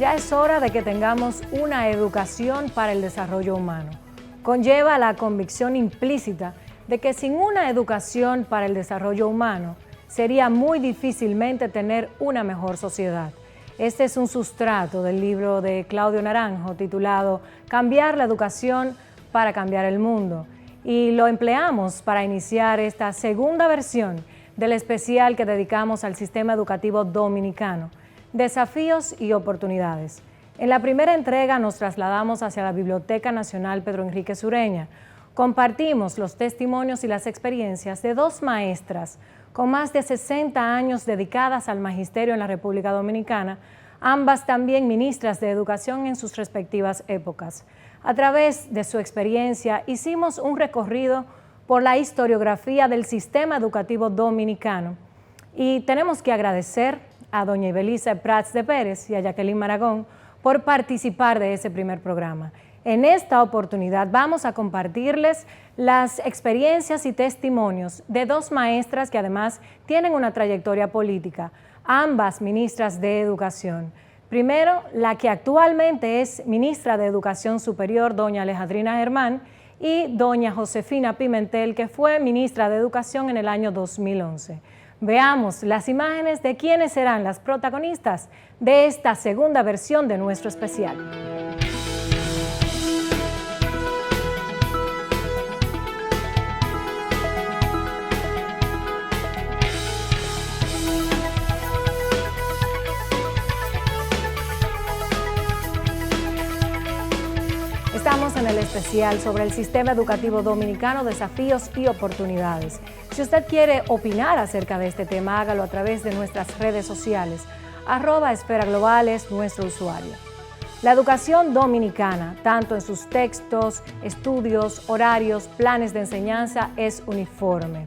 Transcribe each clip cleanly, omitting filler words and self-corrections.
Ya es hora de que tengamos una educación para el desarrollo humano. Conlleva la convicción implícita de que sin una educación para el desarrollo humano sería muy difícilmente tener una mejor sociedad. Este es un sustrato del libro de Claudio Naranjo titulado Cambiar la educación para cambiar el mundo, y lo empleamos para iniciar esta segunda versión del especial que dedicamos al sistema educativo dominicano, Desafíos y Oportunidades. En la primera entrega nos trasladamos hacia la Biblioteca Nacional Pedro Enríquez Ureña. Compartimos los testimonios y las experiencias de dos maestras con más de 60 años dedicadas al magisterio en la República Dominicana, ambas también ministras de Educación en sus respectivas épocas. A través de su experiencia hicimos un recorrido por la historiografía del sistema educativo dominicano y tenemos que agradecer a doña Ibelice Prats de Pérez y a Jacqueline Maragón por participar de ese primer programa. En esta oportunidad vamos a compartirles las experiencias y testimonios de dos maestras que además tienen una trayectoria política, ambas ministras de Educación. Primero, la que actualmente es ministra de Educación Superior, doña Alejandrina Germán, y doña Josefina Pimentel, que fue ministra de Educación en el año 2011. Veamos las imágenes de quiénes serán las protagonistas de esta segunda versión de nuestro especial. Estamos en el especial sobre el sistema educativo dominicano, desafíos y oportunidades. Si usted quiere opinar acerca de este tema, hágalo a través de nuestras redes sociales. @Esfera Global es nuestro usuario. La educación dominicana, tanto en sus textos, estudios, horarios, planes de enseñanza, es uniforme.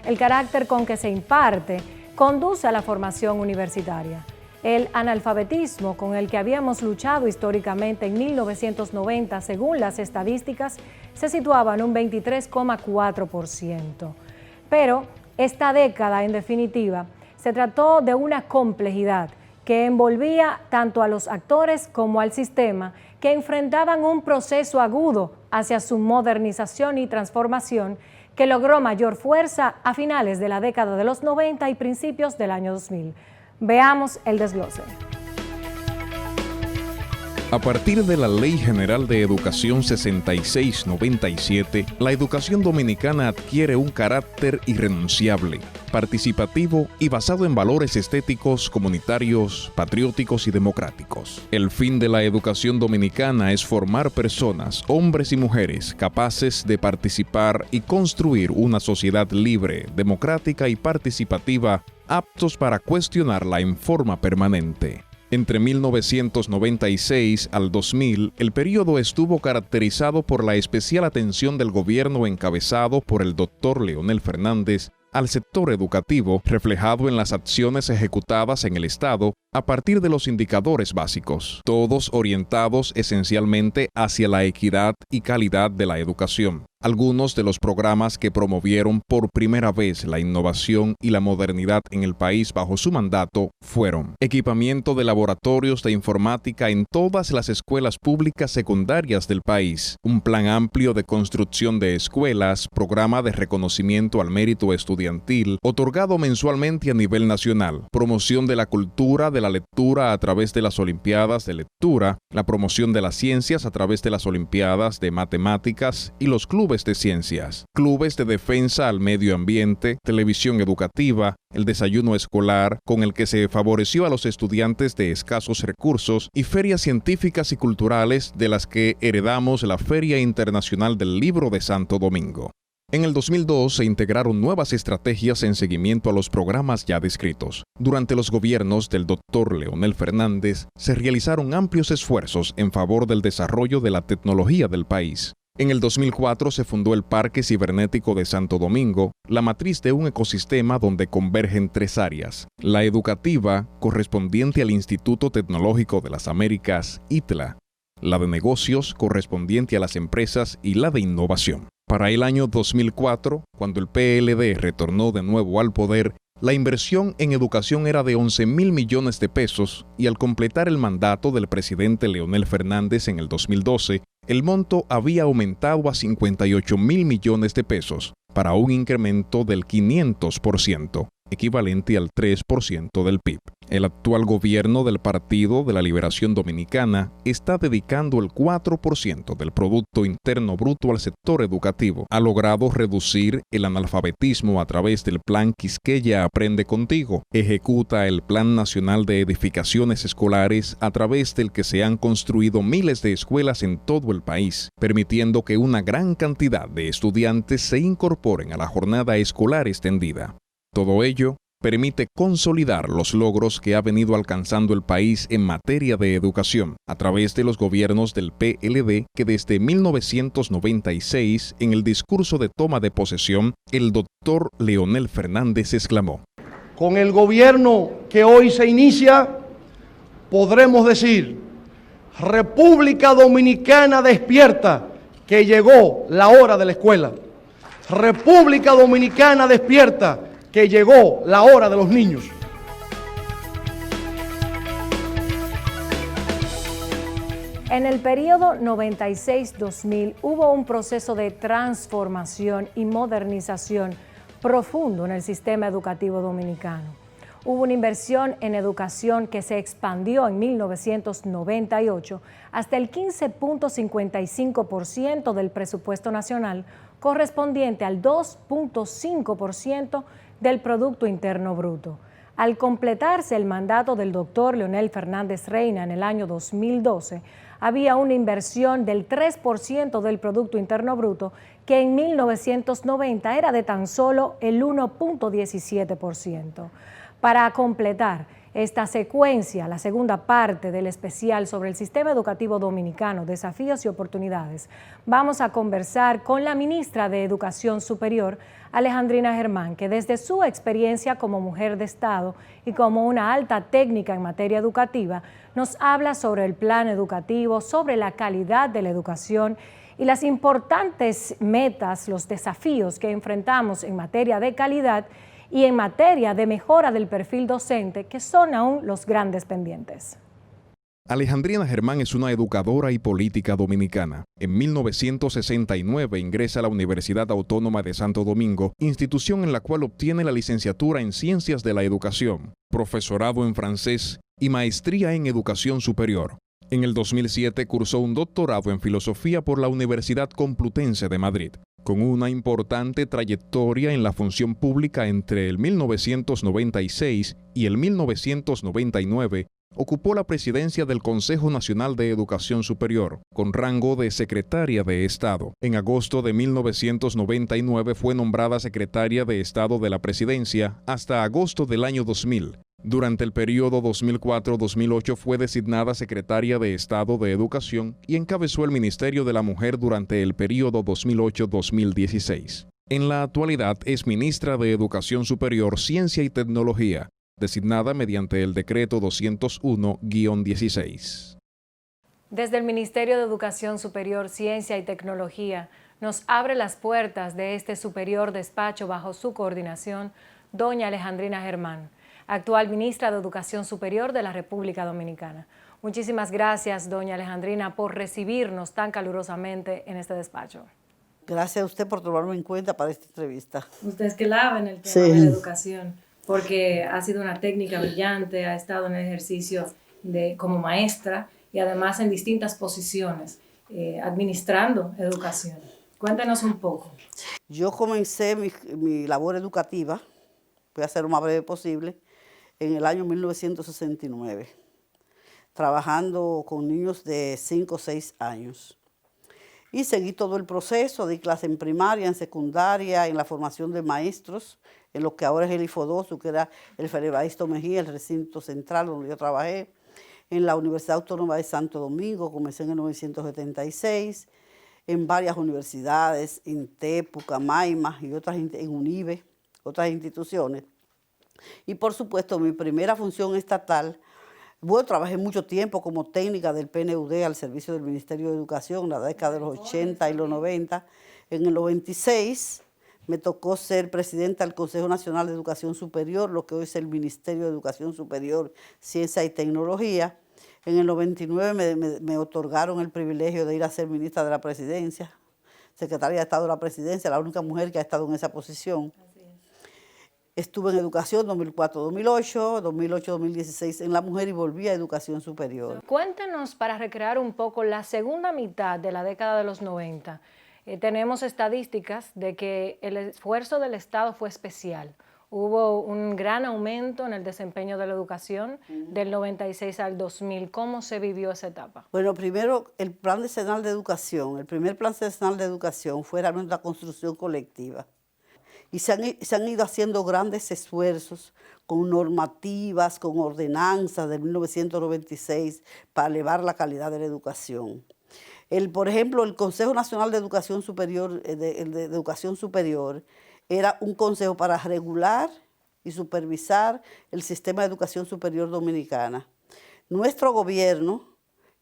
El carácter con que se imparte conduce a la formación universitaria. El analfabetismo con el que habíamos luchado históricamente en 1990, según las estadísticas, se situaba en un 23,4%. Pero esta década, en definitiva, se trató de una complejidad que envolvía tanto a los actores como al sistema, que enfrentaban un proceso agudo hacia su modernización y transformación que logró mayor fuerza a finales de la década de los 90 y principios del año 2000. Veamos el desglose. A partir de la Ley General de Educación 6697, la educación dominicana adquiere un carácter irrenunciable, participativo y basado en valores estéticos, comunitarios, patrióticos y democráticos. El fin de la educación dominicana es formar personas, hombres y mujeres, capaces de participar y construir una sociedad libre, democrática y participativa, aptos para cuestionarla en forma permanente. Entre 1996 al 2000, el periodo estuvo caracterizado por la especial atención del gobierno encabezado por el Dr. Leonel Fernández al sector educativo, reflejado en las acciones ejecutadas en el Estado a partir de los indicadores básicos, todos orientados esencialmente hacia la equidad y calidad de la educación. Algunos de los programas que promovieron por primera vez la innovación y la modernidad en el país bajo su mandato fueron: equipamiento de laboratorios de informática en todas las escuelas públicas secundarias del país, un plan amplio de construcción de escuelas, programa de reconocimiento al mérito estudiantil, otorgado mensualmente a nivel nacional, promoción de la cultura de la lectura a través de las Olimpiadas de Lectura, la promoción de las ciencias a través de las Olimpiadas de Matemáticas y los clubes de ciencias, clubes de defensa al medio ambiente, televisión educativa, el desayuno escolar, con el que se favoreció a los estudiantes de escasos recursos, y ferias científicas y culturales, de las que heredamos la Feria Internacional del Libro de Santo Domingo. En el 2002 se integraron nuevas estrategias en seguimiento a los programas ya descritos. Durante los gobiernos del Dr. Leonel Fernández se realizaron amplios esfuerzos en favor del desarrollo de la tecnología del país. En el 2004 se fundó el Parque Cibernético de Santo Domingo, la matriz de un ecosistema donde convergen tres áreas: la educativa, correspondiente al Instituto Tecnológico de las Américas, ITLA; la de negocios, correspondiente a las empresas; y la de innovación. Para el año 2004, cuando el PLD retornó de nuevo al poder, La inversión en educación era de 11.000 millones de pesos y al completar el mandato del presidente Leonel Fernández en el 2012, el monto había aumentado a 58.000 millones de pesos, para un incremento del 500%, equivalente al 3% del PIB. El actual gobierno del Partido de la Liberación Dominicana está dedicando el 4% del Producto Interno Bruto al sector educativo. Ha logrado reducir el analfabetismo a través del Plan Quisqueya Aprende Contigo. Ejecuta el Plan Nacional de Edificaciones Escolares a través del que se han construido miles de escuelas en todo el país, permitiendo que una gran cantidad de estudiantes se incorporen a la jornada escolar extendida. Todo ello permite consolidar los logros que ha venido alcanzando el país en materia de educación a través de los gobiernos del PLD que desde 1996, en el discurso de toma de posesión, el doctor Leonel Fernández exclamó: con el gobierno que hoy se inicia, podremos decir: República Dominicana despierta, que llegó la hora de la escuela. República Dominicana despierta, que llegó la hora de los niños. En el periodo 96-2000 hubo un proceso de transformación y modernización profundo en el sistema educativo dominicano. Hubo una inversión en educación que se expandió en 1998 hasta el 15.55% del presupuesto nacional, correspondiente al 2.5% del Producto Interno Bruto. Al completarse el mandato del doctor Leonel Fernández Reina en el año 2012, había una inversión del 3% del Producto Interno Bruto, que en 1990 era de tan solo el 1.17%. Para completar esta secuencia, la segunda parte del especial sobre el sistema educativo dominicano, desafíos y oportunidades, vamos a conversar con la ministra de Educación Superior, Alejandrina Germán, que desde su experiencia como mujer de Estado y como una alta técnica en materia educativa, nos habla sobre el plan educativo, sobre la calidad de la educación y las importantes metas, los desafíos que enfrentamos en materia de calidad y en materia de mejora del perfil docente, que son aún los grandes pendientes. Alejandrina Germán es una educadora y política dominicana. En 1969 ingresa a la Universidad Autónoma de Santo Domingo, institución en la cual obtiene la licenciatura en Ciencias de la Educación, profesorado en francés y maestría en Educación Superior. En el 2007 cursó un doctorado en Filosofía por la Universidad Complutense de Madrid. Con una importante trayectoria en la función pública entre el 1996 y el 1999, ocupó la presidencia del Consejo Nacional de Educación Superior, con rango de secretaria de Estado. En agosto de 1999 fue nombrada secretaria de Estado de la Presidencia hasta agosto del año 2000. Durante el periodo 2004-2008 fue designada secretaria de Estado de Educación y encabezó el Ministerio de la Mujer durante el periodo 2008-2016. En la actualidad es ministra de Educación Superior, Ciencia y Tecnología, designada mediante el Decreto 201-16. Desde el Ministerio de Educación Superior, Ciencia y Tecnología nos abre las puertas de este superior despacho bajo su coordinación, doña Alejandrina Germán, actual ministra de Educación Superior de la República Dominicana. Muchísimas gracias, doña Alejandrina, por recibirnos tan calurosamente en este despacho. Gracias a usted por tomarme en cuenta para esta entrevista. Usted es clave en el tema de la educación, porque ha sido una técnica brillante, ha estado en el ejercicio como maestra y además en distintas posiciones, administrando educación. Cuéntenos un poco. Yo comencé mi labor educativa, voy a ser lo más breve posible, en el año 1969, trabajando con niños de 5 o 6 años. Y seguí todo el proceso, di clase en primaria, en secundaria, en la formación de maestros, en lo que ahora es el IFODOSU, que era el Federico Mejía, el recinto central donde yo trabajé, en la Universidad Autónoma de Santo Domingo, comencé en el 1976, en varias universidades, INTEPU, Camaima y otras, en UNIBE, otras instituciones. Y por supuesto, mi primera función estatal, bueno, trabajé mucho tiempo como técnica del PNUD al servicio del Ministerio de Educación, en la década de los 80 y los 90. En el 96 me tocó ser presidenta del Consejo Nacional de Educación Superior, lo que hoy es el Ministerio de Educación Superior, Ciencia y Tecnología. En el 99 me otorgaron el privilegio de ir a ser ministra de la Presidencia, secretaria de Estado de la Presidencia, la única mujer que ha estado en esa posición. Estuve en educación 2004-2008, 2008-2016 en la mujer y volví a educación superior. Cuéntenos, para recrear un poco la segunda mitad de la década de los 90. Tenemos estadísticas de que el esfuerzo del Estado fue especial. Hubo un gran aumento en el desempeño de la educación del 96 al 2000. ¿Cómo se vivió esa etapa? Bueno, primero, el Plan Decenal de Educación, el primer Plan Decenal de Educación fue realmente una construcción colectiva. Y se han ido haciendo grandes esfuerzos con normativas, con ordenanzas de 1996 para elevar la calidad de la educación. Por ejemplo, el Consejo Nacional de Educación Superior, de Educación Superior era un consejo para regular y supervisar el sistema de educación superior dominicana. Nuestro gobierno,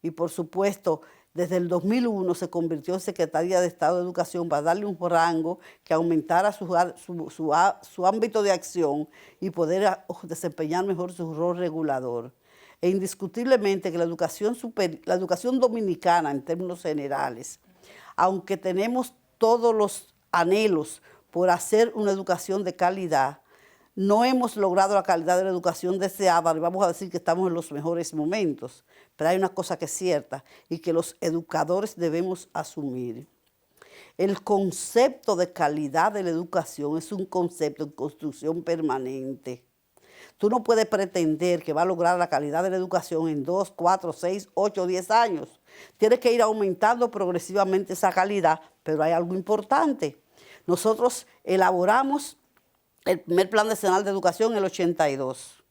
y por supuesto, desde el 2001 se convirtió en Secretaría de Estado de Educación para darle un rango que aumentara su ámbito de acción y poder desempeñar mejor su rol regulador. E indiscutiblemente que la educación dominicana en términos generales, aunque tenemos todos los anhelos por hacer una educación de calidad, no hemos logrado la calidad de la educación deseada, y vamos a decir que estamos en los mejores momentos, pero hay una cosa que es cierta y que los educadores debemos asumir. El concepto de calidad de la educación es un concepto en construcción permanente. Tú no puedes pretender que va a lograr la calidad de la educación en 2, 4, 6, 8, 10 años. Tienes que ir aumentando progresivamente esa calidad, pero hay algo importante. Nosotros elaboramos el primer Plan Decenal de Educación en el 82.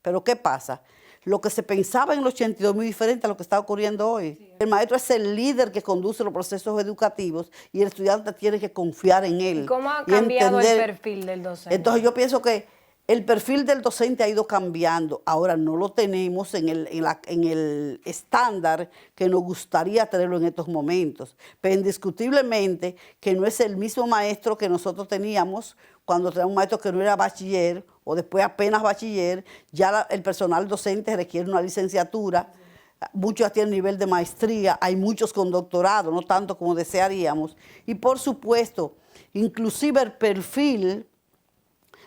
Pero ¿qué pasa? Lo que se pensaba en el 82 es muy diferente a lo que está ocurriendo hoy. Sí. El maestro es el líder que conduce los procesos educativos y el estudiante tiene que confiar en él. ¿Y cómo ha cambiado el perfil del docente? Entonces yo pienso que el perfil del docente ha ido cambiando. Ahora no lo tenemos en el estándar que nos gustaría tenerlo en estos momentos. Pero indiscutiblemente que no es el mismo maestro que nosotros teníamos cuando teníamos un maestro que no era bachiller o después apenas bachiller. Ya el personal docente requiere una licenciatura. Muchos tienen nivel de maestría. Hay muchos con doctorado, no tanto como desearíamos. Y por supuesto, inclusive el perfil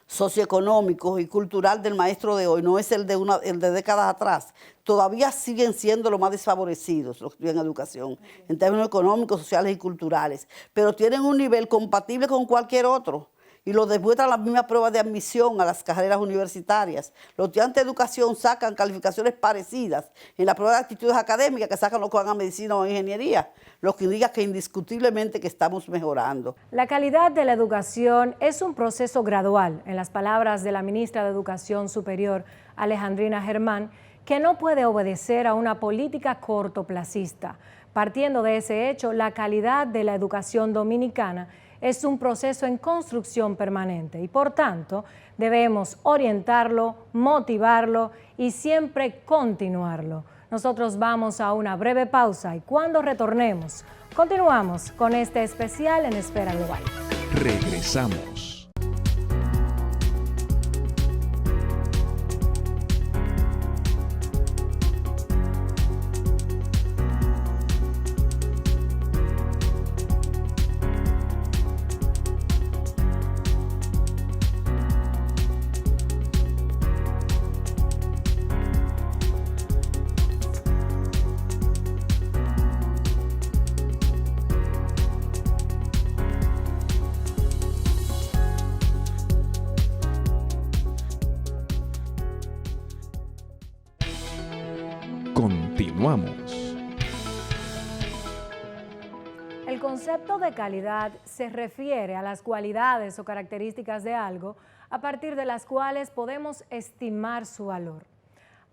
socioeconómico y cultural del maestro de hoy no es el de décadas atrás. Todavía siguen siendo los más desfavorecidos los que estudian educación, en términos económicos, sociales y culturales, pero tienen un nivel compatible con cualquier otro y lo demuestran las mismas pruebas de admisión a las carreras universitarias. Los estudiantes de educación sacan calificaciones parecidas en la prueba de actitudes académicas que sacan los que van a medicina o ingeniería, lo que indica que indiscutiblemente que estamos mejorando. La calidad de la educación es un proceso gradual, en las palabras de la ministra de Educación Superior, Alejandrina Germán, que no puede obedecer a una política cortoplacista. Partiendo de ese hecho, la calidad de la educación dominicana es un proceso en construcción permanente y, por tanto, debemos orientarlo, motivarlo y siempre continuarlo. Nosotros vamos a una breve pausa y cuando retornemos, continuamos con este especial en Esfera Global. Regresamos. Continuamos. El concepto de calidad se refiere a las cualidades o características de algo a partir de las cuales podemos estimar su valor.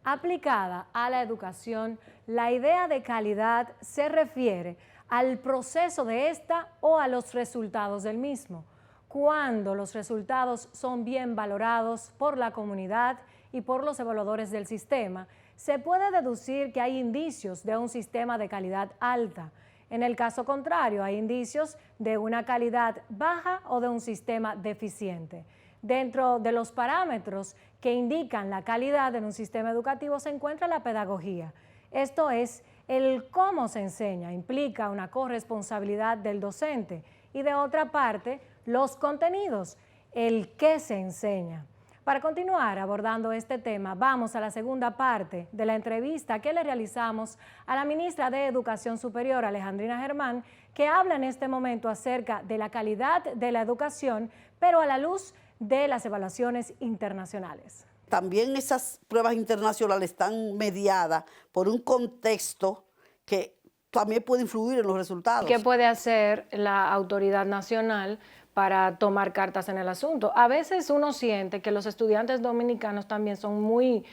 Aplicada a la educación, la idea de calidad se refiere al proceso de esta o a los resultados del mismo. Cuando los resultados son bien valorados por la comunidad y por los evaluadores del sistema, se puede deducir que hay indicios de un sistema de calidad alta. En el caso contrario, hay indicios de una calidad baja o de un sistema deficiente. Dentro de los parámetros que indican la calidad en un sistema educativo se encuentra la pedagogía. Esto es, el cómo se enseña implica una corresponsabilidad del docente y de otra parte, los contenidos, el qué se enseña. Para continuar abordando este tema, vamos a la segunda parte de la entrevista que le realizamos a la ministra de Educación Superior, Alejandrina Germán, que habla en este momento acerca de la calidad de la educación, pero a la luz de las evaluaciones internacionales. También esas pruebas internacionales están mediadas por un contexto que también puede influir en los resultados. ¿Qué puede hacer la autoridad nacional para tomar cartas en el asunto? A veces uno siente que los estudiantes dominicanos también son muy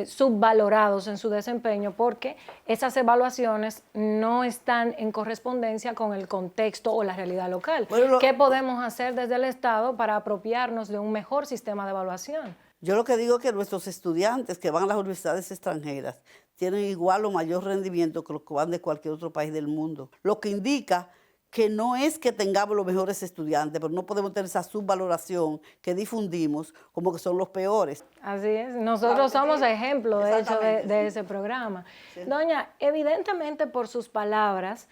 subvalorados en su desempeño porque esas evaluaciones no están en correspondencia con el contexto o la realidad local. Bueno, ¿qué podemos hacer desde el Estado para apropiarnos de un mejor sistema de evaluación? Yo lo que digo es que nuestros estudiantes que van a las universidades extranjeras tienen igual o mayor rendimiento que los que van de cualquier otro país del mundo, lo que indica que no es que tengamos los mejores estudiantes, pero no podemos tener esa subvaloración que difundimos como que son los peores. Así es, nosotros somos ejemplo de hecho de ese programa. Sí. Doña, evidentemente por sus palabras,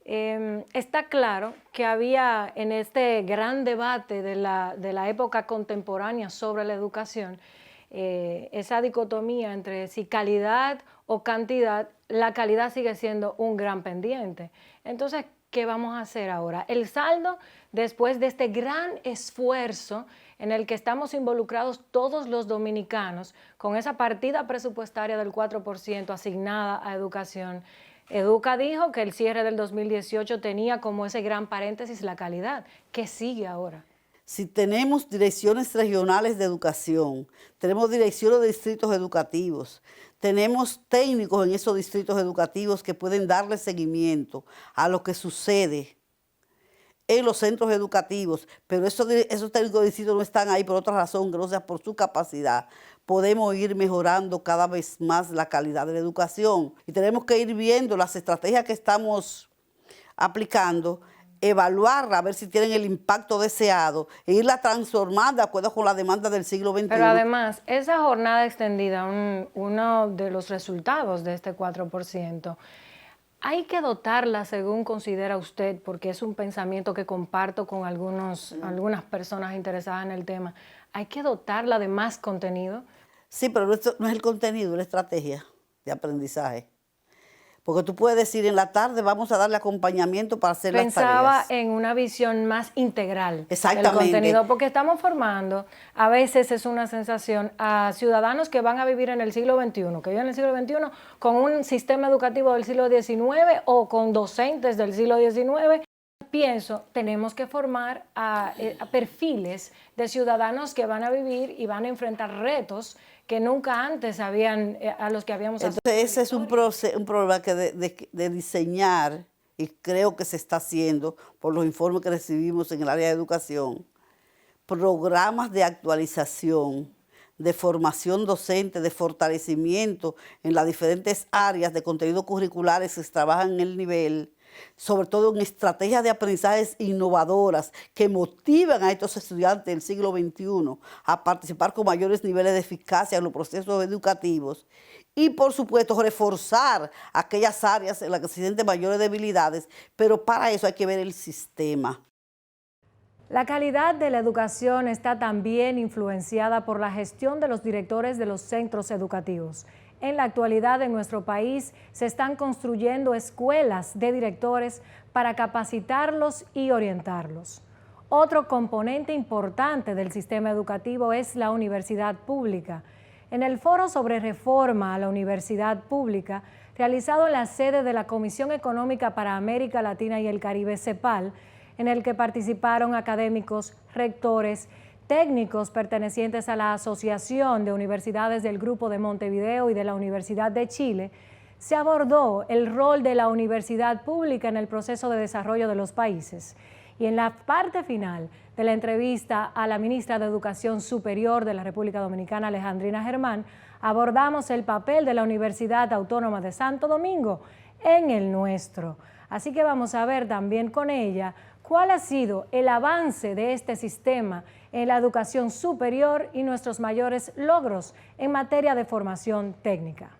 está claro que había en este gran debate de la época contemporánea sobre la educación, esa dicotomía entre si calidad o cantidad, la calidad sigue siendo un gran pendiente. Entonces, ¿qué vamos a hacer ahora? El saldo, después de este gran esfuerzo en el que estamos involucrados todos los dominicanos, con esa partida presupuestaria del 4% asignada a educación, Educa dijo que el cierre del 2018 tenía como ese gran paréntesis la calidad. ¿Qué sigue ahora? Si tenemos direcciones regionales de educación, tenemos direcciones de distritos educativos, tenemos técnicos en esos distritos educativos que pueden darle seguimiento a lo que sucede en los centros educativos, pero esos técnicos de distrito no están ahí por otra razón que no sea por su capacidad. Podemos ir mejorando cada vez más la calidad de la educación y tenemos que ir viendo las estrategias que estamos aplicando, evaluarla, a ver si tienen el impacto deseado e irla transformando de acuerdo con la demanda del siglo XXI. Pero además, esa jornada extendida, uno de los resultados de este 4%, hay que dotarla según considera usted, porque es un pensamiento que comparto con algunas personas interesadas en el tema, ¿hay que dotarla de más contenido? Sí, pero no es el contenido, es la estrategia de aprendizaje. Porque tú puedes decir, en la tarde vamos a darle acompañamiento para hacer las tareas. Pensaba en una visión más integral del contenido, porque estamos formando, a veces es una sensación, a ciudadanos que van a vivir en el siglo XXI, que viven en el siglo XXI con un sistema educativo del siglo XIX o con docentes del siglo XIX. Pienso, tenemos que formar a perfiles de ciudadanos que van a vivir y van a enfrentar retos que nunca antes a los que habíamos asistido. Entonces ese es un problema que de diseñar, y creo que se está haciendo por los informes que recibimos en el área de educación, programas de actualización, de formación docente, de fortalecimiento en las diferentes áreas de contenidos curriculares que trabajan en el nivel, sobre todo en estrategias de aprendizajes innovadoras que motivan a estos estudiantes del siglo XXI a participar con mayores niveles de eficacia en los procesos educativos y, por supuesto, reforzar aquellas áreas en las que se sienten mayores debilidades, pero para eso hay que ver el sistema. La calidad de la educación está también influenciada por la gestión de los directores de los centros educativos. En la actualidad en nuestro país se están construyendo escuelas de directores para capacitarlos y orientarlos. Otro componente importante del sistema educativo es la universidad pública. En el foro sobre reforma a la universidad pública, realizado en la sede de la Comisión Económica para América Latina y el Caribe, CEPAL, en el que participaron académicos, rectores, técnicos pertenecientes a la Asociación de Universidades del Grupo de Montevideo y de la Universidad de Chile, se abordó el rol de la universidad pública en el proceso de desarrollo de los países. Y en la parte final de la entrevista a la ministra de Educación Superior de la República Dominicana, Alejandrina Germán, abordamos el papel de la Universidad Autónoma de Santo Domingo en el nuestro. Así que vamos a ver también con ella cuál ha sido el avance de este sistema en la educación superior y nuestros mayores logros en materia de formación técnica.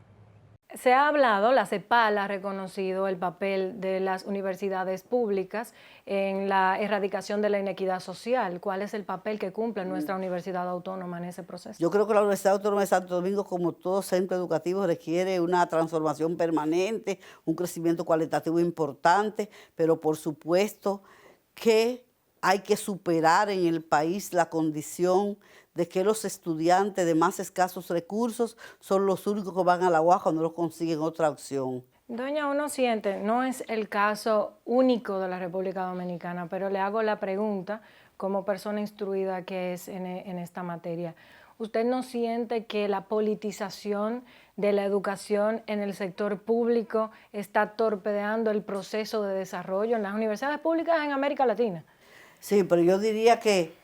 Se ha hablado, la CEPAL ha reconocido el papel de las universidades públicas en la erradicación de la inequidad social. ¿Cuál es el papel que cumple nuestra Universidad Autónoma en ese proceso? Yo creo que la Universidad Autónoma de Santo Domingo, como todo centro educativo, requiere una transformación permanente, un crecimiento cualitativo importante, pero por supuesto que hay que superar en el país la condición de que los estudiantes de más escasos recursos son los únicos que van a la UAS cuando no consiguen otra opción. Doña, uno siente, no es el caso único de la República Dominicana, pero le hago la pregunta como persona instruida que es en esta materia. ¿Usted no siente que la politización de la educación en el sector público está torpedeando el proceso de desarrollo en las universidades públicas en América Latina? Sí, pero yo diría que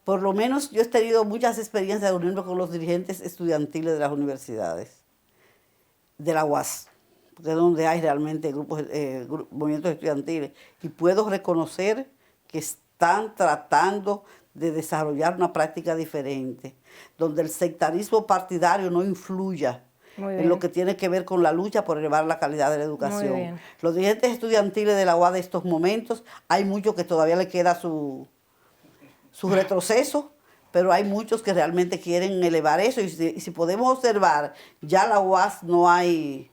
por lo menos yo he tenido muchas experiencias de reunirme con los dirigentes estudiantiles de las universidades, de la UAS, porque es donde hay realmente movimientos estudiantiles, y puedo reconocer que están tratando de desarrollar una práctica diferente, donde el sectarismo partidario no influya en lo que tiene que ver con la lucha por elevar la calidad de la educación. Los dirigentes estudiantiles de la UAS de estos momentos, hay muchos que todavía le queda su retroceso, pero hay muchos que realmente quieren elevar eso, y si podemos observar, ya la UAS no hay,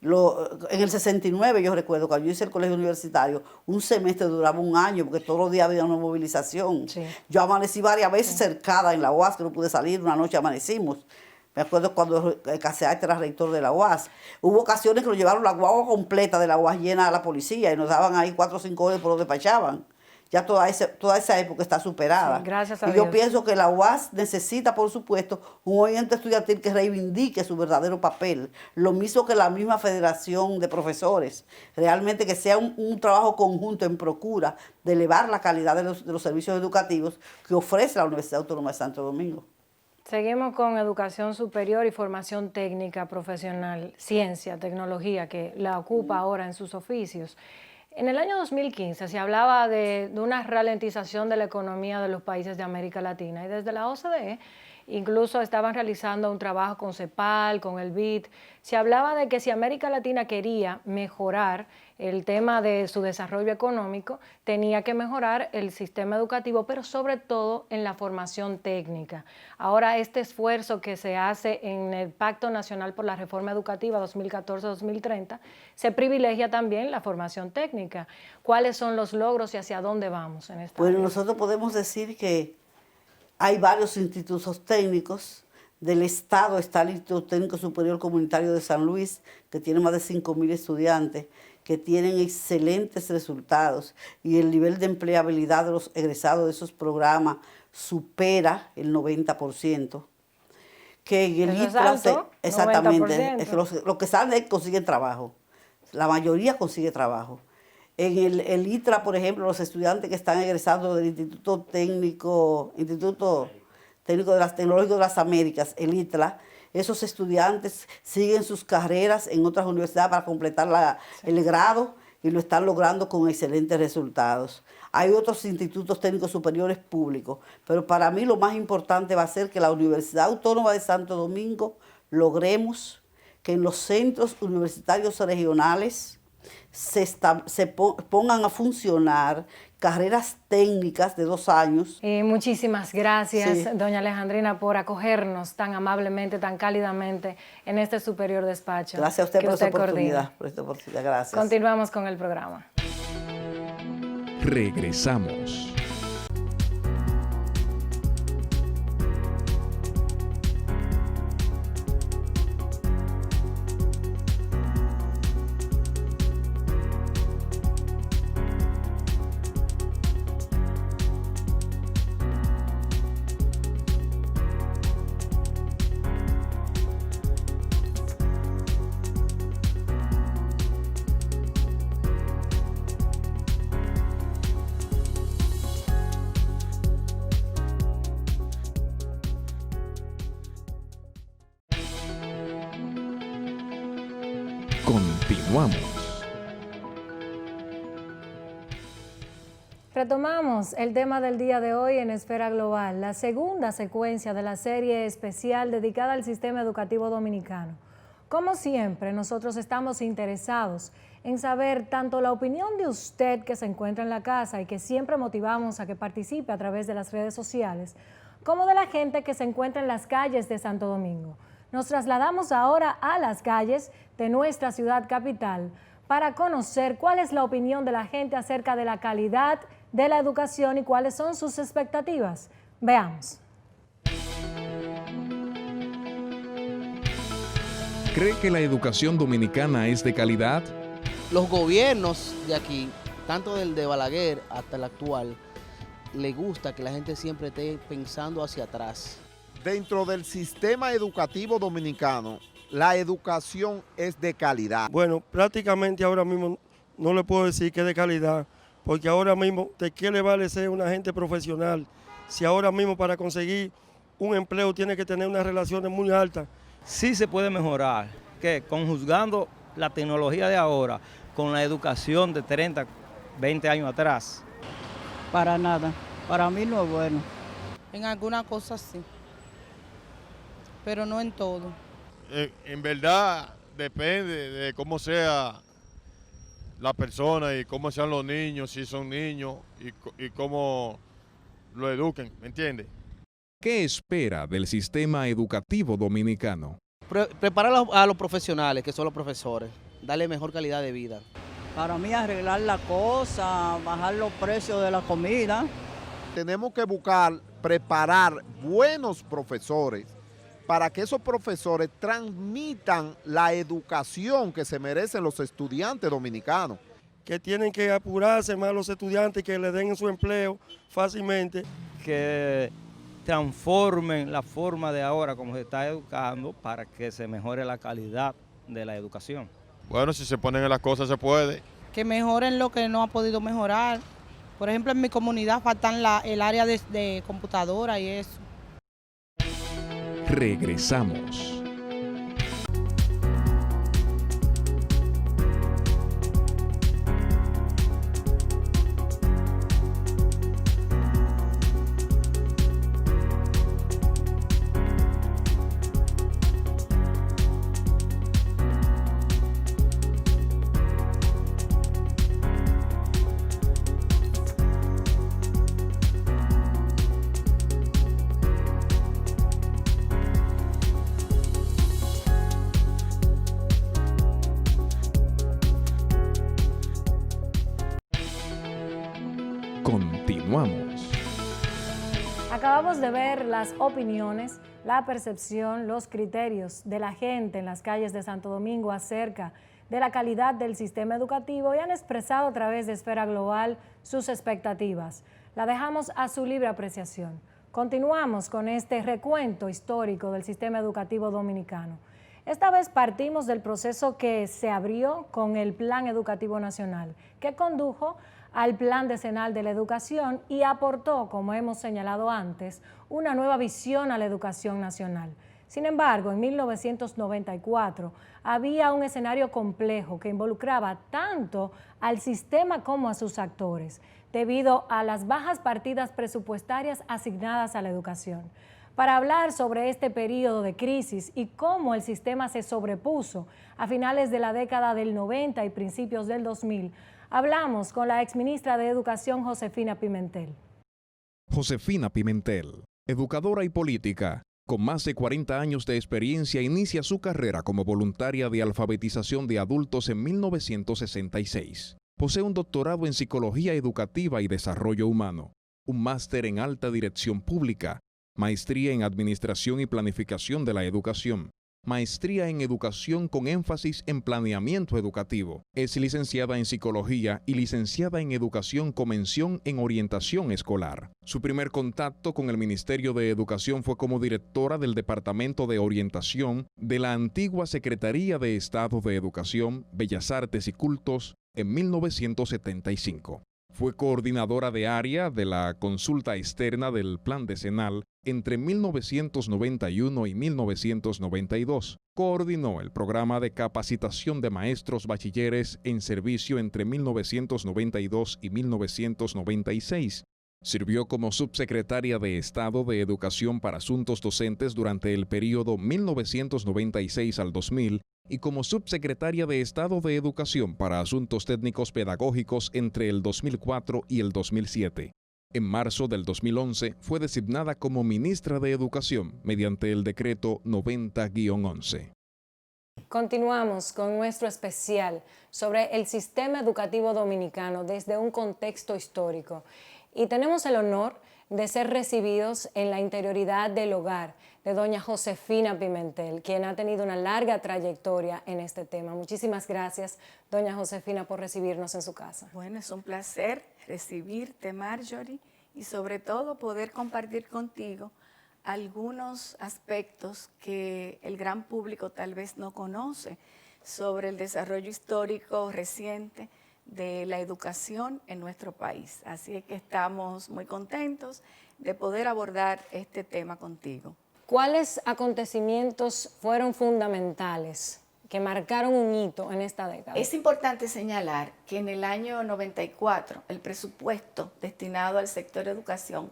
en el 69 yo recuerdo, cuando yo hice el colegio universitario, un semestre duraba un año, porque todos los días había una movilización. Sí. Yo amanecí varias veces cercada en la UAS, que no pude salir, una noche amanecimos. Me acuerdo cuando Caseate era rector de la UAS. Hubo ocasiones que nos llevaron la guagua completa de la UAS llena a la policía y nos daban ahí 4 o 5 horas por donde despachaban. Ya toda esa época está superada. Sí, gracias a Dios. Yo pienso que la UAS necesita, por supuesto, un movimiento estudiantil que reivindique su verdadero papel. Lo mismo que la misma Federación de Profesores. Realmente que sea un trabajo conjunto en procura de elevar la calidad de los servicios educativos que ofrece la Universidad Autónoma de Santo Domingo. Seguimos con educación superior y formación técnica profesional, ciencia, tecnología, que la ocupa ahora en sus oficios. En el año 2015 se hablaba de una ralentización de la economía de los países de América Latina, y desde la OCDE incluso estaban realizando un trabajo con CEPAL, con el BID. Se hablaba de que si América Latina quería mejorar el tema de su desarrollo económico, tenía que mejorar el sistema educativo, pero sobre todo en la formación técnica. Ahora, este esfuerzo que se hace en el Pacto Nacional por la Reforma Educativa 2014-2030, se privilegia también la formación técnica. ¿Cuáles son los logros y hacia dónde vamos en esta área? Nosotros podemos decir que hay varios institutos técnicos. Del Estado está el Instituto Técnico Superior Comunitario de San Luis, que tiene más de 5.000 estudiantes, que tienen excelentes resultados, y el nivel de empleabilidad de los egresados de esos programas supera el 90%. Que en el ITRA, exactamente, es que los que salen consiguen trabajo, la mayoría consigue trabajo. En el ITRA, por ejemplo, los estudiantes que están egresando del Instituto Tecnológico de las Américas, el ITLA, esos estudiantes siguen sus carreras en otras universidades para completar el grado, y lo están logrando con excelentes resultados. Hay otros institutos técnicos superiores públicos, pero para mí lo más importante va a ser que la Universidad Autónoma de Santo Domingo logremos que en los centros universitarios regionales se pongan a funcionar carreras técnicas de 2 años. Muchísimas gracias, doña Alejandrina, por acogernos tan amablemente, tan cálidamente en este superior despacho. Gracias a usted por esta oportunidad. Gracias. Continuamos con el programa. Regresamos. Continuamos. Retomamos el tema del día de hoy en Esfera Global, la segunda secuencia de la serie especial dedicada al sistema educativo dominicano. Como siempre, nosotros estamos interesados en saber tanto la opinión de usted que se encuentra en la casa y que siempre motivamos a que participe a través de las redes sociales, como de la gente que se encuentra en las calles de Santo Domingo. Nos trasladamos ahora a las calles de nuestra ciudad capital para conocer cuál es la opinión de la gente acerca de la calidad de la educación y cuáles son sus expectativas. Veamos. ¿Cree que la educación dominicana es de calidad? Los gobiernos de aquí, tanto del de Balaguer hasta el actual, le gusta que la gente siempre esté pensando hacia atrás. Dentro del sistema educativo dominicano, la educación es de calidad. Bueno, prácticamente ahora mismo no le puedo decir que es de calidad, porque ahora mismo, ¿de qué le vale ser un agente profesional? Si ahora mismo para conseguir un empleo tiene que tener unas relaciones muy altas. Sí se puede mejorar, que conjugando la tecnología de ahora con la educación de 30, 20 años atrás. Para nada, para mí no es bueno. En algunas cosas sí, pero no en todo. En verdad depende de cómo sea la persona y cómo sean los niños, si son niños y cómo lo eduquen, ¿me entiende? ¿Qué espera del sistema educativo dominicano? Preparar a los profesionales, que son los profesores, darle mejor calidad de vida. Para mí arreglar la cosa, bajar los precios de la comida. Tenemos que buscar, preparar buenos profesores para que esos profesores transmitan la educación que se merecen los estudiantes dominicanos. Que tienen que apurarse más los estudiantes que le den su empleo fácilmente. Que transformen la forma de ahora como se está educando para que se mejore la calidad de la educación. Bueno, si se ponen en las cosas se puede. Que mejoren lo que no ha podido mejorar. Por ejemplo, en mi comunidad faltan el área de computadora y eso. Regresamos. Continuamos. Acabamos de ver las opiniones, la percepción, los criterios de la gente en las calles de Santo Domingo acerca de la calidad del sistema educativo y han expresado a través de Esfera Global sus expectativas. La dejamos a su libre apreciación. Continuamos con este recuento histórico del sistema educativo dominicano. Esta vez partimos del proceso que se abrió con el Plan Educativo Nacional, que condujo al Plan Decenal de la Educación y aportó, como hemos señalado antes, una nueva visión a la educación nacional. Sin embargo, en 1994 había un escenario complejo que involucraba tanto al sistema como a sus actores, debido a las bajas partidas presupuestarias asignadas a la educación. Para hablar sobre este periodo de crisis y cómo el sistema se sobrepuso a finales de la década del 90 y principios del 2000, hablamos con la exministra de Educación, Josefina Pimentel. Josefina Pimentel, educadora y política, con más de 40 años de experiencia, inicia su carrera como voluntaria de alfabetización de adultos en 1966. Posee un doctorado en Psicología Educativa y Desarrollo Humano, un máster en Alta Dirección Pública, maestría en Administración y Planificación de la Educación, maestría en Educación con énfasis en Planeamiento Educativo. Es licenciada en Psicología y licenciada en Educación con mención en Orientación Escolar. Su primer contacto con el Ministerio de Educación fue como directora del Departamento de Orientación de la antigua Secretaría de Estado de Educación, Bellas Artes y Cultos en 1975. Fue coordinadora de área de la consulta externa del Plan Decenal entre 1991 y 1992. Coordinó el programa de capacitación de maestros bachilleres en servicio entre 1992 y 1996. Sirvió como subsecretaria de Estado de Educación para Asuntos Docentes durante el período 1996 al 2000 y como subsecretaria de Estado de Educación para Asuntos Técnicos Pedagógicos entre el 2004 y el 2007. En marzo del 2011 fue designada como ministra de Educación mediante el decreto 90-11. Continuamos con nuestro especial sobre el sistema educativo dominicano desde un contexto histórico. Y tenemos el honor de ser recibidos en la interioridad del hogar de doña Josefina Pimentel, quien ha tenido una larga trayectoria en este tema. Muchísimas gracias, doña Josefina, por recibirnos en su casa. Bueno, es un placer recibirte, Marjorie, y sobre todo poder compartir contigo algunos aspectos que el gran público tal vez no conoce sobre el desarrollo histórico reciente de la educación en nuestro país. Así es que estamos muy contentos de poder abordar este tema contigo. ¿Cuáles acontecimientos fueron fundamentales que marcaron un hito en esta década? Es importante señalar que en el año 94 el presupuesto destinado al sector educación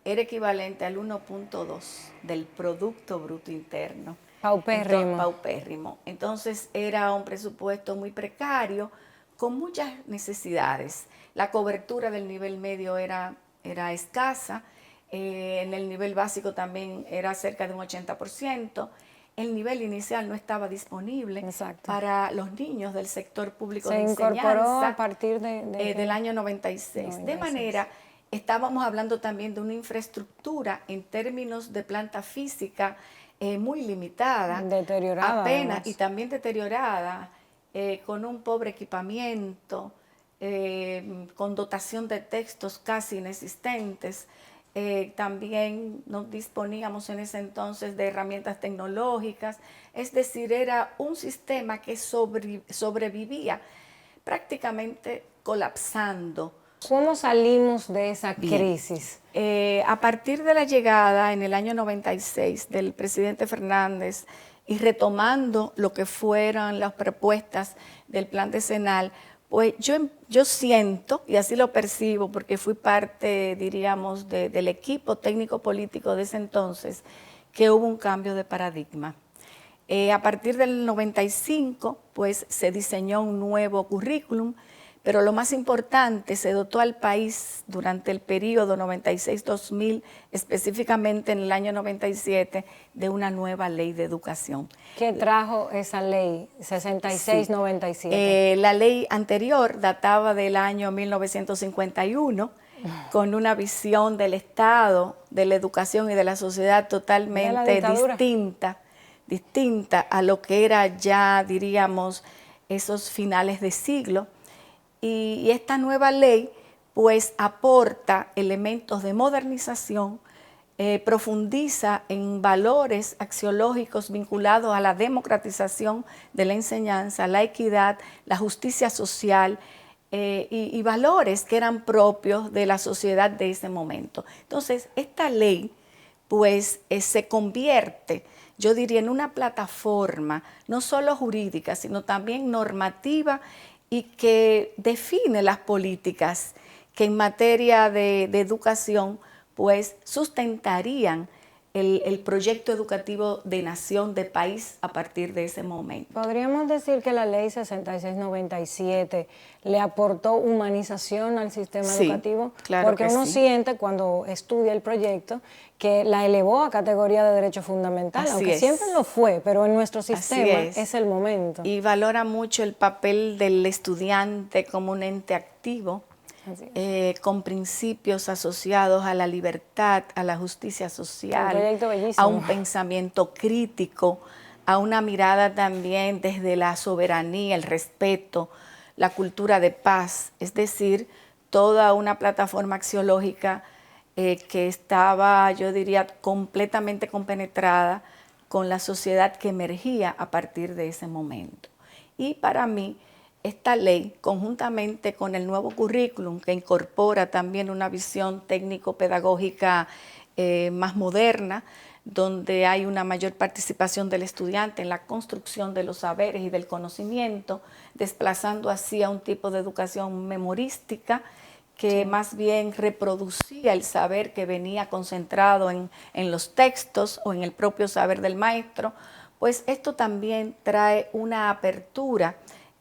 era equivalente al 1.2 del Producto Bruto Interno. Paupérrimo. Paupérrimo. Entonces era un presupuesto muy precario, con muchas necesidades. La cobertura del nivel medio era escasa, en el nivel básico también era cerca de un 80%, el nivel inicial no estaba disponible. Exacto. Para los niños del sector público Se de incorporó enseñanza a partir del año 96. De manera, estábamos hablando también de una infraestructura en términos de planta física muy limitada, deteriorada apenas, además. Y también deteriorada, con un pobre equipamiento, con dotación de textos casi inexistentes. También no disponíamos en ese entonces de herramientas tecnológicas, es decir, era un sistema que sobrevivía prácticamente colapsando. ¿Cómo salimos de esa crisis? A partir de la llegada en el año 96 del presidente Fernández y retomando lo que fueran las propuestas del Plan Decenal, pues yo siento, y así lo percibo, porque fui parte, diríamos, del equipo técnico-político de ese entonces, que hubo un cambio de paradigma. A partir del 95, pues se diseñó un nuevo currículum, pero lo más importante, se dotó al país durante el periodo 96-2000, específicamente en el año 97, de una nueva ley de educación. ¿Qué trajo esa ley 66-97? La ley anterior databa del año 1951, con una visión del Estado, de la educación y de la sociedad totalmente distinta a lo que era ya, diríamos, esos finales de siglo. Y esta nueva ley pues aporta elementos de modernización, profundiza en valores axiológicos vinculados a la democratización de la enseñanza, la equidad, la justicia social y valores que eran propios de la sociedad de ese momento. Entonces, esta ley pues se convierte, yo diría, en una plataforma no solo jurídica, sino también normativa y que define las políticas que en materia de educación pues sustentarían el proyecto educativo de nación, de país a partir de ese momento. ¿Podríamos decir que la ley 66-97 le aportó humanización al sistema educativo? Claro. Porque uno siente cuando estudia el proyecto que la elevó a categoría de derecho fundamental, aunque siempre lo fue, pero en nuestro sistema es el momento. Y valora mucho el papel del estudiante como un ente activo, con principios asociados a la libertad, a la justicia social, a un pensamiento crítico, a una mirada también desde la soberanía, el respeto, la cultura de paz, es decir, toda una plataforma axiológica que estaba, yo diría, completamente compenetrada con la sociedad que emergía a partir de ese momento. Y para mí, esta ley, conjuntamente con el nuevo currículum, que incorpora también una visión técnico-pedagógica más moderna, donde hay una mayor participación del estudiante en la construcción de los saberes y del conocimiento, desplazando así a un tipo de educación memorística que más bien reproducía el saber que venía concentrado en los textos o en el propio saber del maestro. Pues esto también trae una apertura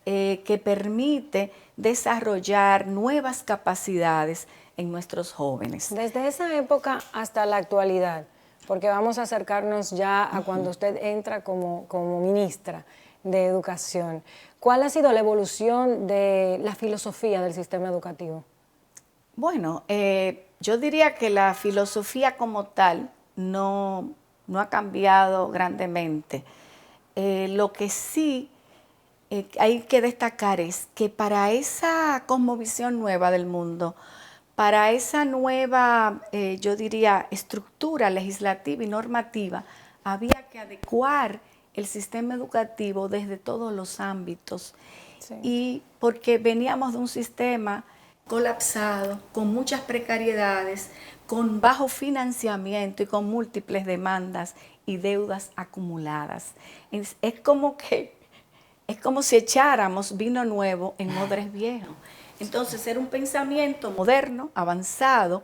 que permite desarrollar nuevas capacidades en nuestros jóvenes. Desde esa época hasta la actualidad, porque vamos a acercarnos ya a cuando usted entra como ministra de Educación, ¿cuál ha sido la evolución de la filosofía del sistema educativo? Bueno, yo diría que la filosofía como tal no ha cambiado grandemente. Lo que sí hay que destacar es que para esa cosmovisión nueva del mundo, para esa nueva, yo diría, estructura legislativa y normativa, había que adecuar el sistema educativo desde todos los ámbitos. Sí. Y porque veníamos de un sistema colapsado, con muchas precariedades, con bajo financiamiento y con múltiples demandas y deudas acumuladas. Es como si echáramos vino nuevo en odres viejos. Entonces era un pensamiento moderno, avanzado,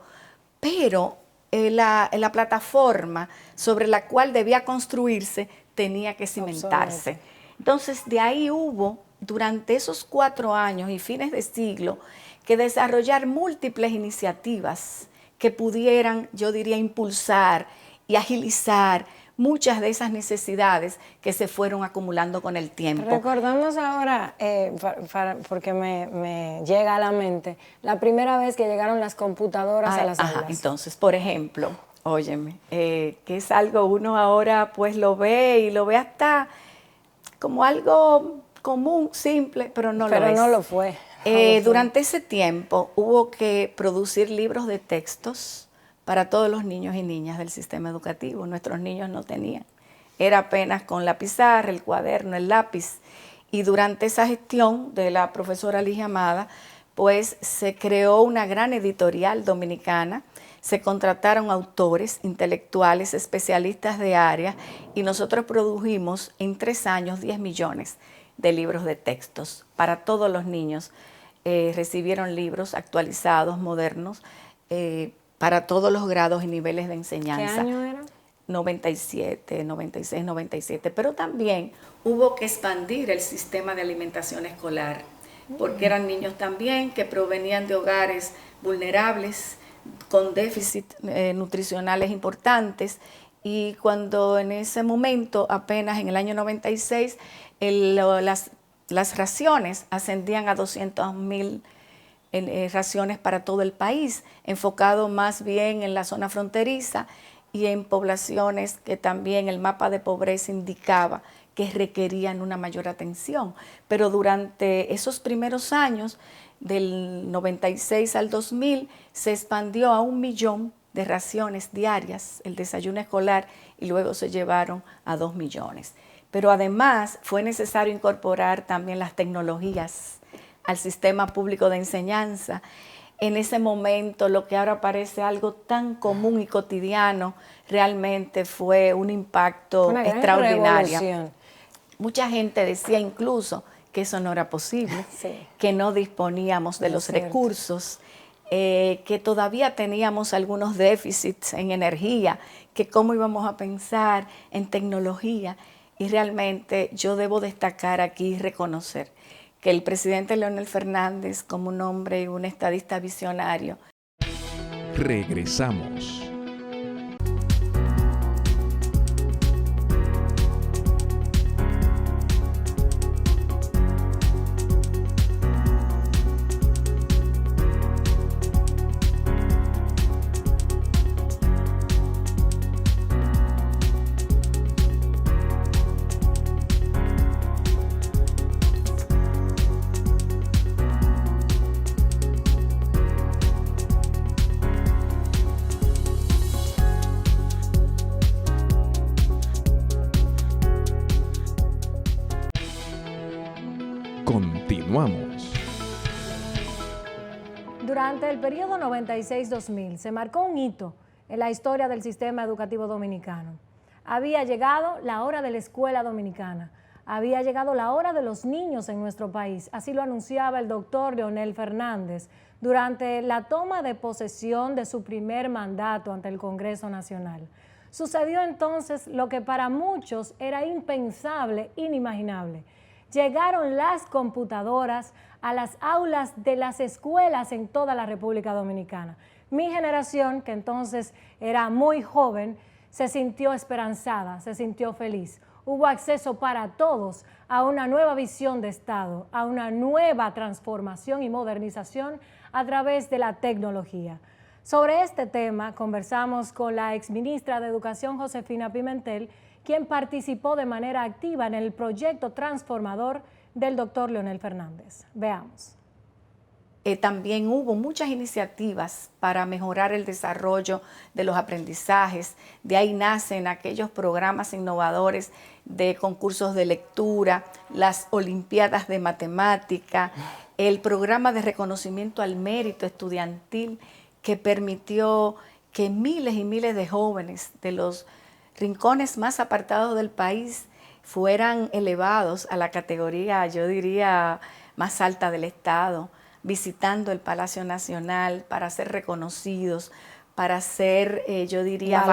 pero la plataforma sobre la cual debía construirse tenía que cimentarse. Entonces de ahí hubo, durante esos 4 años y fines de siglo, que desarrollar múltiples iniciativas que pudieran, yo diría, impulsar y agilizar muchas de esas necesidades que se fueron acumulando con el tiempo. Recordamos ahora, porque me llega a la mente, la primera vez que llegaron las computadoras a las aulas. Entonces, por ejemplo, óyeme, que es algo uno ahora pues lo ve hasta como algo común, simple, pero no lo es. Pero no lo fue. Durante ese tiempo hubo que producir libros de textos para todos los niños y niñas del sistema educativo. Nuestros niños no tenían. Era apenas con la pizarra, el cuaderno, el lápiz. Y durante esa gestión de la profesora Ligia Amada, pues se creó una gran editorial dominicana, se contrataron autores, intelectuales, especialistas de área, y nosotros produjimos en 3 años 10 millones de libros de textos para todos los niños. Recibieron libros actualizados, modernos, para todos los grados y niveles de enseñanza. ¿Qué año era? 97, 96, 97. Pero también hubo que expandir el sistema de alimentación escolar, porque eran niños también que provenían de hogares vulnerables, con déficits nutricionales importantes, y cuando en ese momento, apenas en el año 96, las raciones ascendían a 200.000 raciones para todo el país, enfocado más bien en la zona fronteriza y en poblaciones que también el mapa de pobreza indicaba que requerían una mayor atención. Pero durante esos primeros años, del 96 al 2000, se expandió a 1 millón de raciones diarias, el desayuno escolar, y luego se llevaron a 2 millones. Pero además fue necesario incorporar también las tecnologías al sistema público de enseñanza. En ese momento, lo que ahora parece algo tan común y cotidiano, realmente fue un impacto extraordinario. Mucha gente decía incluso que eso no era posible, sí, que no disponíamos de los recursos, que todavía teníamos algunos déficits en energía, que cómo íbamos a pensar en tecnología. Y realmente yo debo destacar aquí y reconocer que el presidente Leonel Fernández, como un hombre y un estadista visionario. Regresamos. Continuamos. Durante el periodo 96-2000 se marcó un hito en la historia del sistema educativo dominicano. Había llegado la hora de la escuela dominicana, había llegado la hora de los niños en nuestro país, así lo anunciaba el doctor Leonel Fernández durante la toma de posesión de su primer mandato ante el Congreso Nacional. Sucedió entonces lo que para muchos era impensable, inimaginable. Llegaron las computadoras a las aulas de las escuelas en toda la República Dominicana. Mi generación, que entonces era muy joven, se sintió esperanzada, se sintió feliz. Hubo acceso para todos a una nueva visión de Estado, a una nueva transformación y modernización a través de la tecnología. Sobre este tema conversamos con la exministra de Educación, Josefina Pimentel, quien participó de manera activa en el proyecto transformador del doctor Leonel Fernández. Veamos. También hubo muchas iniciativas para mejorar el desarrollo de los aprendizajes. De ahí nacen aquellos programas innovadores de concursos de lectura, las olimpiadas de matemática, el programa de reconocimiento al mérito estudiantil que permitió que miles y miles de jóvenes de los rincones más apartados del país fueran elevados a la categoría, yo diría, más alta del Estado, visitando el Palacio Nacional para ser reconocidos, para ser, yo diría,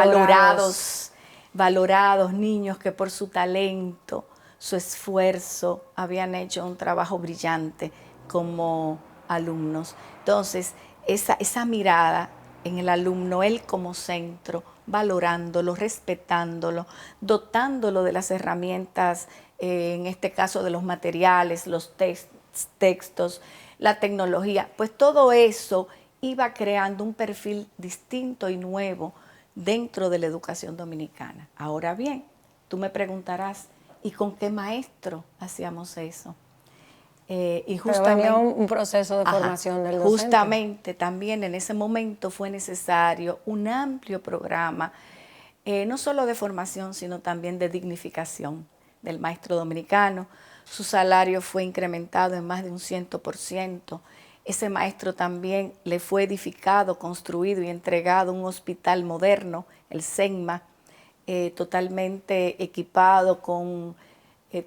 valorados, niños que por su talento, su esfuerzo, habían hecho un trabajo brillante como alumnos. Entonces, esa mirada en el alumno, él como centro, valorándolo, respetándolo, dotándolo de las herramientas, en este caso de los materiales, los textos, la tecnología, pues todo eso iba creando un perfil distinto y nuevo dentro de la educación dominicana. Ahora bien, tú me preguntarás, ¿y con qué maestro hacíamos eso? Y justamente, pero venía un proceso de formación del docente. Justamente también en ese momento fue necesario un amplio programa, no solo de formación, sino también de dignificación del maestro dominicano. Su salario fue incrementado en más de un 100%. Ese maestro también le fue edificado, construido y entregado un hospital moderno, el CENMA, totalmente equipado con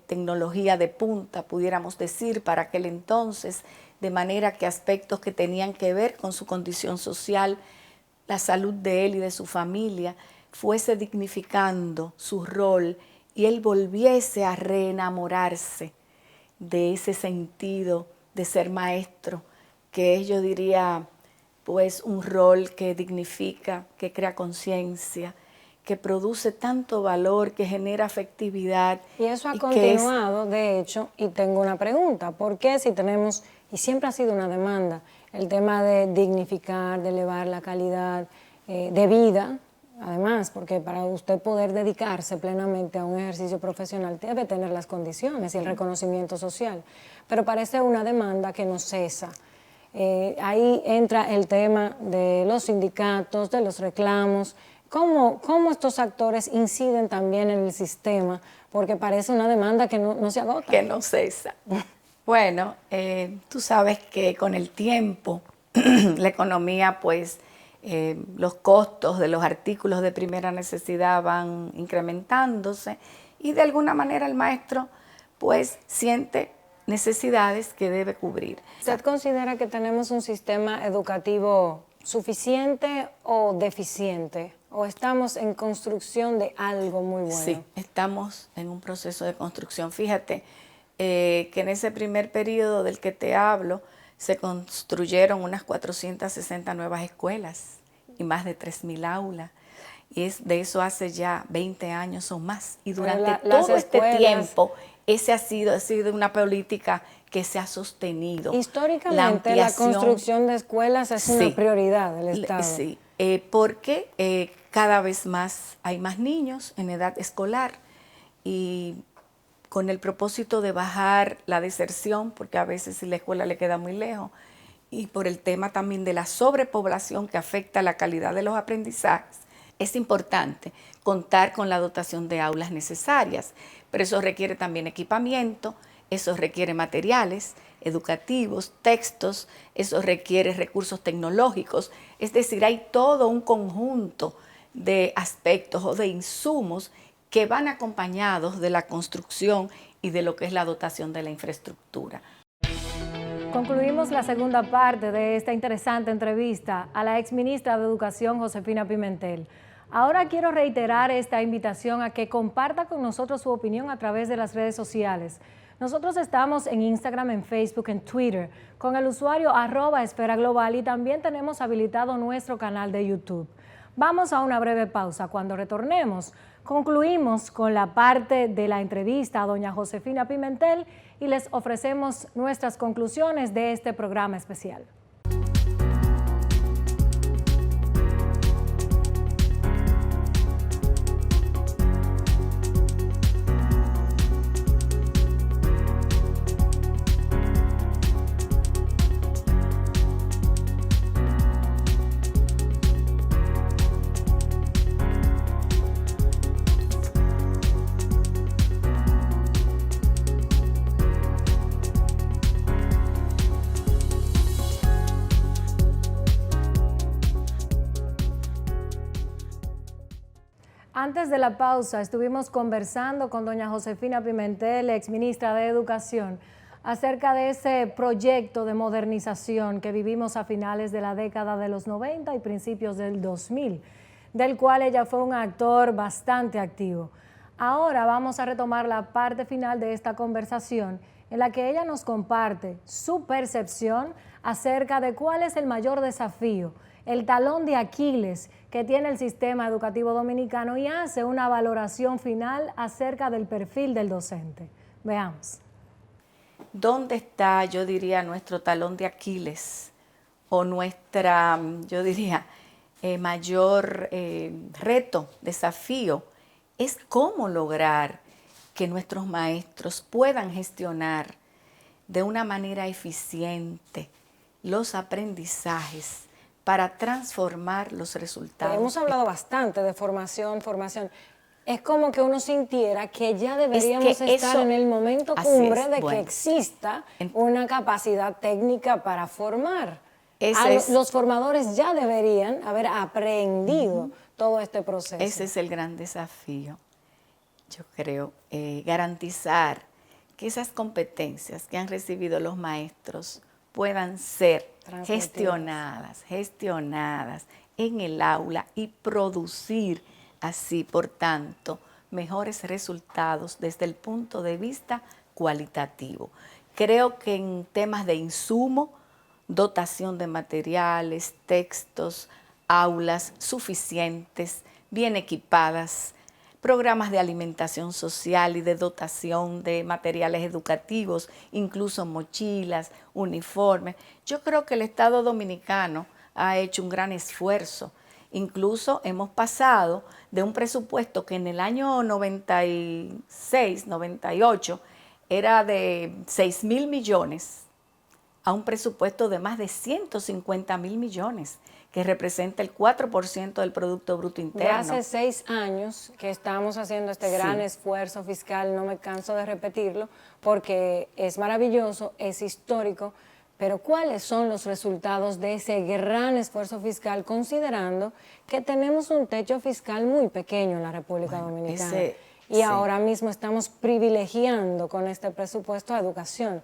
tecnología de punta, pudiéramos decir, para aquel entonces, de manera que aspectos que tenían que ver con su condición social, la salud de él y de su familia, fuese dignificando su rol y él volviese a reenamorarse de ese sentido de ser maestro, que es, yo diría, pues un rol que dignifica, que crea conciencia, que produce tanto valor, que genera afectividad. Y eso ha continuado, de hecho, y tengo una pregunta. ¿Por qué si tenemos, y siempre ha sido una demanda, el tema de dignificar, de elevar la calidad de vida, además, porque para usted poder dedicarse plenamente a un ejercicio profesional debe tener las condiciones y el reconocimiento social, pero parece una demanda que no cesa. Ahí entra el tema de los sindicatos, de los reclamos. ¿Cómo estos actores inciden también en el sistema? Porque parece una demanda que no se agota. Que no cesa. Bueno, tú sabes que con el tiempo la economía, pues, los costos de los artículos de primera necesidad van incrementándose y de alguna manera el maestro, pues, siente necesidades que debe cubrir. ¿Usted considera que tenemos un sistema educativo suficiente o deficiente? ¿O estamos en construcción de algo muy bueno? Sí, estamos en un proceso de construcción. Fíjate que en ese primer periodo del que te hablo, se construyeron unas 460 nuevas escuelas y más de 3.000 aulas. Y de eso hace ya 20 años o más. Y durante todo este tiempo, esa ha sido una política que se ha sostenido. Históricamente, la construcción de escuelas es una prioridad del Estado. Sí, porque cada vez más hay más niños en edad escolar y con el propósito de bajar la deserción, porque a veces si la escuela le queda muy lejos, y por el tema también de la sobrepoblación que afecta la calidad de los aprendizajes, es importante contar con la dotación de aulas necesarias, pero eso requiere también equipamiento, Eso requiere materiales educativos, textos, eso requiere recursos tecnológicos, es decir, hay todo un conjunto de aspectos o de insumos que van acompañados de la construcción y de lo que es la dotación de la infraestructura. Concluimos la segunda parte de esta interesante entrevista a la exministra de Educación, Josefina Pimentel. Ahora quiero reiterar esta invitación a que comparta con nosotros su opinión a través de las redes sociales. Nosotros estamos en Instagram, en Facebook, en Twitter, con el usuario @EsferaGlobal y también tenemos habilitado nuestro canal de YouTube. Vamos a una breve pausa. Cuando retornemos, concluimos con la parte de la entrevista a doña Josefina Pimentel y les ofrecemos nuestras conclusiones de este programa especial. Antes de la pausa estuvimos conversando con doña Josefina Pimentel, exministra de Educación, acerca de ese proyecto de modernización que vivimos a finales de la década de los 90 y principios del 2000, del cual ella fue un actor bastante activo. Ahora vamos a retomar la parte final de esta conversación en la que ella nos comparte su percepción acerca de cuál es el mayor desafío, el talón de Aquiles que tiene el sistema educativo dominicano y hace una valoración final acerca del perfil del docente. Veamos. ¿Dónde está, yo diría, nuestro talón de Aquiles o nuestra, yo diría, mayor reto, desafío? Es cómo lograr que nuestros maestros puedan gestionar de una manera eficiente los aprendizajes para transformar los resultados. Hemos hablado bastante de formación. Es como que uno sintiera que ya deberíamos estar en el momento cumbre de que exista una capacidad técnica para formar. Los formadores ya deberían haber aprendido todo este proceso. Ese es el gran desafío, yo creo, garantizar que esas competencias que han recibido los maestros puedan ser gestionadas en el aula y producir así, por tanto, mejores resultados desde el punto de vista cualitativo. Creo que en temas de insumo, dotación de materiales, textos, aulas suficientes, bien equipadas, programas de alimentación social y de dotación de materiales educativos, incluso mochilas, uniformes. Yo creo que el Estado dominicano ha hecho un gran esfuerzo. Incluso hemos pasado de un presupuesto que en el año 96, 98 era de 6.000 millones a un presupuesto de más de 150.000 millones, que representa el 4% del Producto Bruto Interno. Ya hace 6 años que estamos haciendo este gran esfuerzo fiscal, no me canso de repetirlo, porque es maravilloso, es histórico, pero ¿cuáles son los resultados de ese gran esfuerzo fiscal, considerando que tenemos un techo fiscal muy pequeño en la República Dominicana? Y ahora mismo estamos privilegiando con este presupuesto a educación.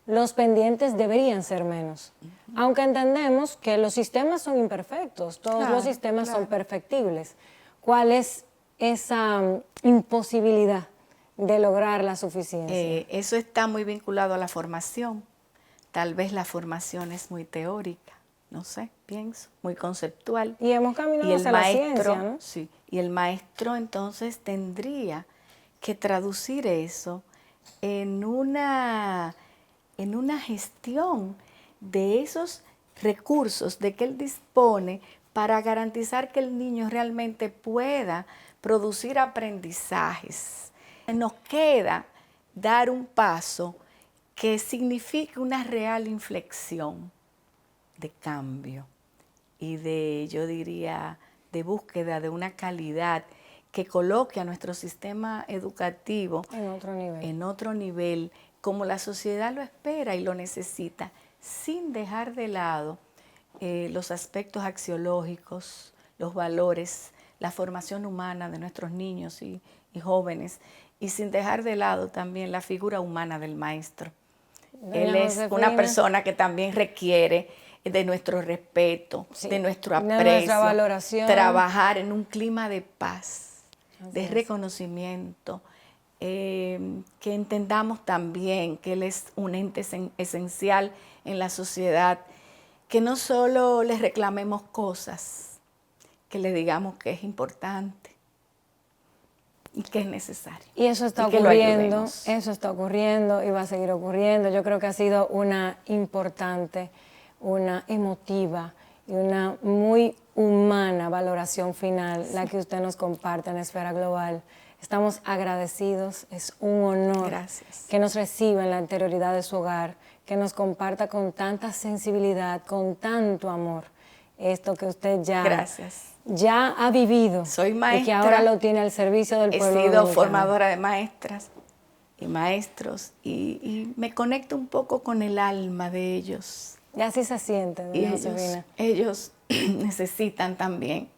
Los pendientes deberían ser menos, aunque entendemos que los sistemas son imperfectos, todos los sistemas son perfectibles. ¿Cuál es esa imposibilidad de lograr la suficiencia? Eso está muy vinculado a la formación. Tal vez la formación es muy teórica, no sé, pienso, muy conceptual. Y hemos caminado hacia la ciencia, ¿no? Sí, y el maestro entonces tendría que traducir eso en una gestión de esos recursos de que él dispone para garantizar que el niño realmente pueda producir aprendizajes. Nos queda dar un paso que signifique una real inflexión de cambio y de, yo diría, de búsqueda de una calidad que coloque a nuestro sistema educativo en otro nivel como la sociedad lo espera y lo necesita, sin dejar de lado los aspectos axiológicos, los valores, la formación humana de nuestros niños y jóvenes, y sin dejar de lado también la figura humana del maestro. Él es una persona que también requiere de nuestro respeto, de nuestro aprecio, de nuestra valoración. Trabajar en un clima de paz, de reconocimiento, que entendamos también que él es un ente esencial en la sociedad, que no solo le reclamemos cosas, que le digamos que es importante y que es necesario. Y eso está ocurriendo y va a seguir ocurriendo. Yo creo que ha sido una importante, una emotiva y una muy humana valoración final, la que usted nos comparte en Esfera Global. Estamos agradecidos, es un honor que nos reciba en la interioridad de su hogar, que nos comparta con tanta sensibilidad, con tanto amor, esto que usted ya ha vivido. Soy maestra. Y que ahora lo tiene al servicio del pueblo dominicano. He sido formadora de maestras y maestros y me conecto un poco con el alma de ellos. Y así se siente, doña Josefina. Ellos necesitan también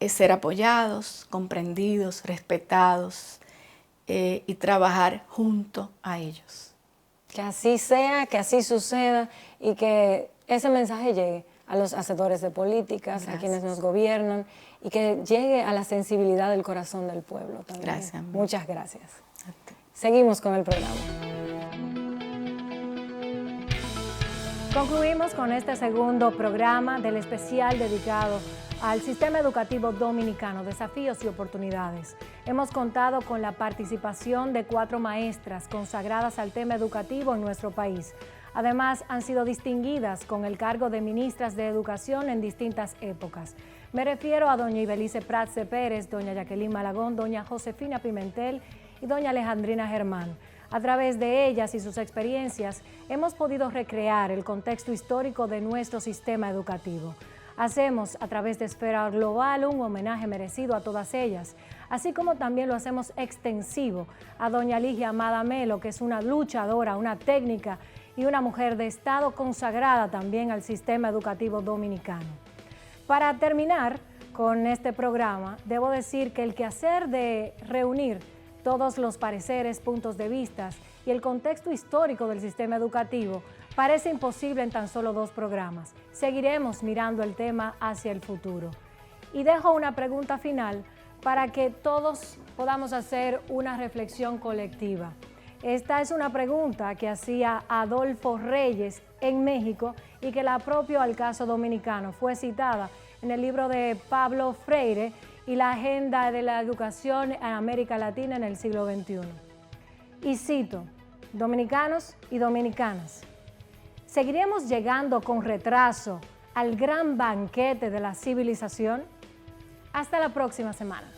ser apoyados, comprendidos, respetados y trabajar junto a ellos. Que así sea, que así suceda y que ese mensaje llegue a los hacedores de políticas, a quienes nos gobiernan y que llegue a la sensibilidad del corazón del pueblo también. Gracias. Muchas gracias. Seguimos con el programa. Concluimos con este segundo programa del especial dedicado al sistema educativo dominicano, desafíos y oportunidades. Hemos contado con la participación de 4 maestras consagradas al tema educativo en nuestro país. Además, han sido distinguidas con el cargo de ministras de Educación en distintas épocas. Me refiero a doña Ibelice Pratse Pérez, doña Jacqueline Malagón, doña Josefina Pimentel y doña Alejandrina Germán. A través de ellas y sus experiencias, hemos podido recrear el contexto histórico de nuestro sistema educativo. Hacemos a través de Esfera Global un homenaje merecido a todas ellas, así como también lo hacemos extensivo a doña Ligia Amada Melo, que es una luchadora, una técnica y una mujer de Estado consagrada también al sistema educativo dominicano. Para terminar con este programa, debo decir que el quehacer de reunir todos los pareceres, puntos de vista y el contexto histórico del sistema educativo parece imposible en tan solo 2 programas. Seguiremos mirando el tema hacia el futuro. Y dejo una pregunta final para que todos podamos hacer una reflexión colectiva. Esta es una pregunta que hacía Adolfo Reyes en México y que la apropió al caso dominicano. Fue citada en el libro de Pablo Freire y la agenda de la educación en América Latina en el siglo XXI. Y cito: dominicanos y dominicanas, ¿seguiremos llegando con retraso al gran banquete de la civilización? Hasta la próxima semana.